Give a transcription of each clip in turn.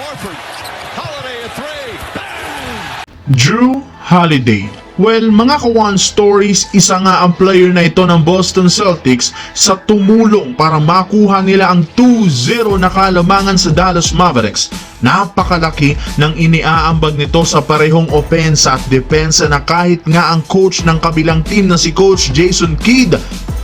Horford. Holiday at three. Bang! Drew Holiday. Well, mga kawan stories, isa nga ang player na ito ng Boston Celtics sa tumulong para makuha nila ang 2-0 na kalamangan sa Dallas Mavericks. Napakalaki ng iniaambag nito sa parehong opensa at depensa na kahit nga ang coach ng kabilang team na si Coach Jason Kidd,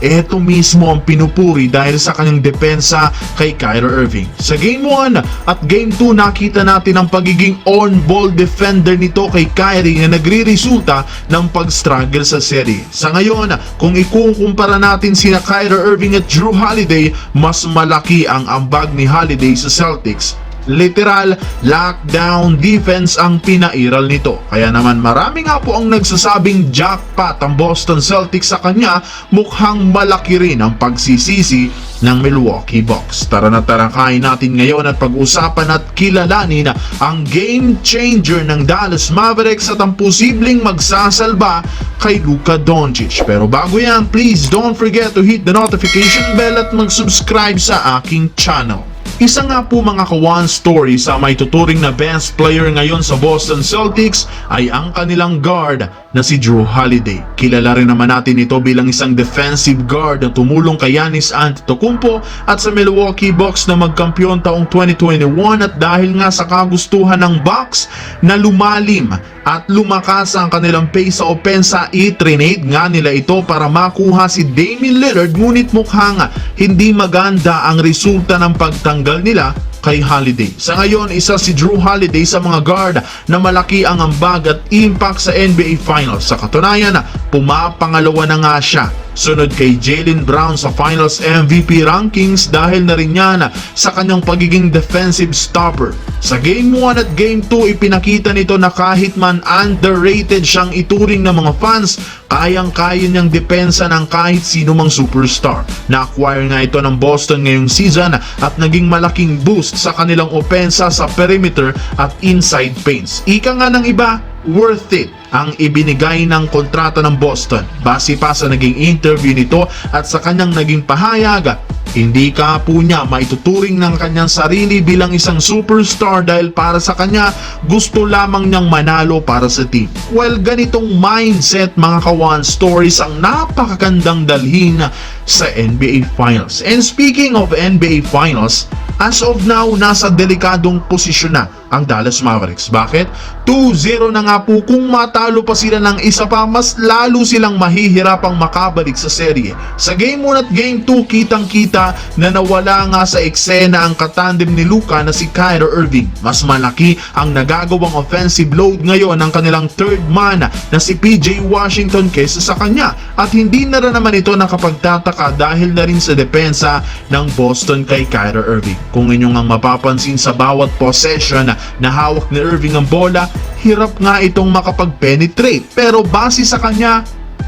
eto mismo ang pinupuri dahil sa kanyang depensa kay Kyrie Irving. Sa Game 1 at Game 2 nakita natin ang pagiging on-ball defender nito kay Kyrie na nagre-resulta ng pag-struggle sa serie. Sa ngayon, kung ikukumpara natin sina Kyrie Irving at Drew Holiday, mas malaki ang ambag ni Holiday sa Celtics. Literal lockdown defense ang pinairal nito. Kaya naman marami nga po ang nagsasabing jackpot ang Boston Celtics sa kanya, mukhang malaki rin ang pagsisisi ng Milwaukee Bucks. Tara na tarakayin natin ngayon at pag-usapan at kilalanin ang game changer ng Dallas Mavericks at ang posibleng magsasalba kay Luka Doncic. Pero bago yan, please don't forget to hit the notification bell at mag-subscribe sa aking channel. Isa nga po mga kawan story sa may tuturing na best player ngayon sa Boston Celtics ay ang kanilang guard na si Drew Holiday. Kilala rin naman natin ito bilang isang defensive guard na tumulong kay Giannis Antetokounmpo at sa Milwaukee Bucks na magkampiyon taong 2021 at dahil nga sa kagustuhan ng Bucks na lumalim at lumakas ang kanilang pace sa opensa, i-trade nga nila ito para makuha si Damian Lillard, ngunit mukhang hindi maganda ang resulta ng pagtanggal nila kay Holiday. Sa ngayon, isa si Drew Holiday sa mga guard na malaki ang ambag at impact sa NBA Finals. Sa katunayan, pumapangalawa na nga siya, sunod kay Jaylen Brown sa Finals MVP rankings dahil na rin yan sa kanyang pagiging defensive stopper. Sa Game 1 at Game 2, ipinakita nito na kahit man underrated siyang ituring ng mga fans, kayang-kaya niyang depensa ng kahit sino mang superstar. Na-acquire nga ito ng Boston ngayong season at naging malaking boost sa kanilang opensa sa perimeter at inside paints. Ika nga ng iba, worth it ang ibinigay ng kontrata ng Boston. Base pa sa naging interview nito at sa kanyang naging pahayag, hindi ka po niya maituturing ng kanyang sarili bilang isang superstar dahil para sa kanya gusto lamang niyang manalo para sa team. Well, ganitong mindset mga kawan stories ang napakagandang dalhin sa NBA Finals. And speaking of NBA Finals, as of now, nasa delikadong posisyon na ang Dallas Mavericks. Bakit? 2-0 na nga po. Kung matalo pa sila ng isa pa, mas lalo silang mahihirapang makabalik sa serye. Sa Game 1 at Game 2, kitang-kita na nawala nga sa eksena ang katandem ni Luka na si Kyrie Irving. Mas malaki ang nagagawang offensive load ngayon ng kanilang third man na si PJ Washington kaysa sa kanya. At hindi na rin naman ito nakapagtataka dahil na rin sa depensa ng Boston kay Kyrie Irving. Kung inyong ang mapapansin sa bawat possession na hawak ni Irving ang bola, hirap nga itong makapag-penetrate. Pero base sa kanya,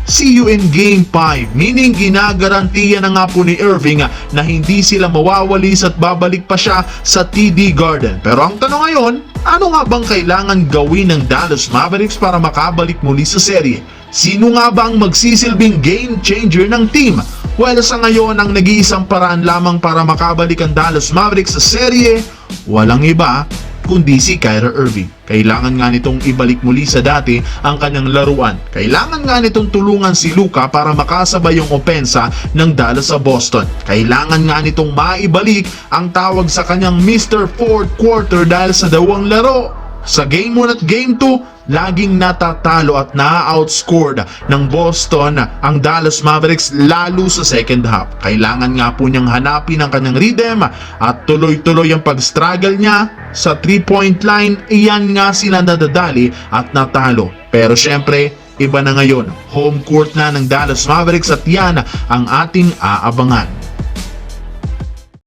see you in Game 5. Meaning ginagarantiya na nga po ni Irving na hindi sila mawawalis at babalik pa siya sa TD Garden. Pero ang tanong ngayon, ano nga bang kailangan gawin ng Dallas Mavericks para makabalik muli sa serye? Sino nga ba ang magsisilbing game changer ng team? Well, sa ngayon, ang nag-iisang paraan lamang para makabalik ang Dallas Mavericks sa serye, walang iba kundi si Kyrie Irving. Kailangan nga nitong ibalik muli sa dati ang kanyang laruan. Kailangan nga nitong tulungan si Luka para makasabay yung opensa ng Dallas sa Boston. Kailangan nga nitong maibalik ang tawag sa kanyang Mr. Fourth Quarter dahil sa dalawang laro. Sa Game 1 at Game 2, laging natatalo at na-outscored ng Boston ang Dallas Mavericks lalo sa second half. Kailangan nga po niyang hanapin ang kanyang rhythm at tuloy-tuloy ang pag-struggle niya sa 3-point line. Iyan nga sila nadadali at natalo. Pero syempre, iba na ngayon. Home court na ng Dallas Mavericks at yan ang ating aabangan.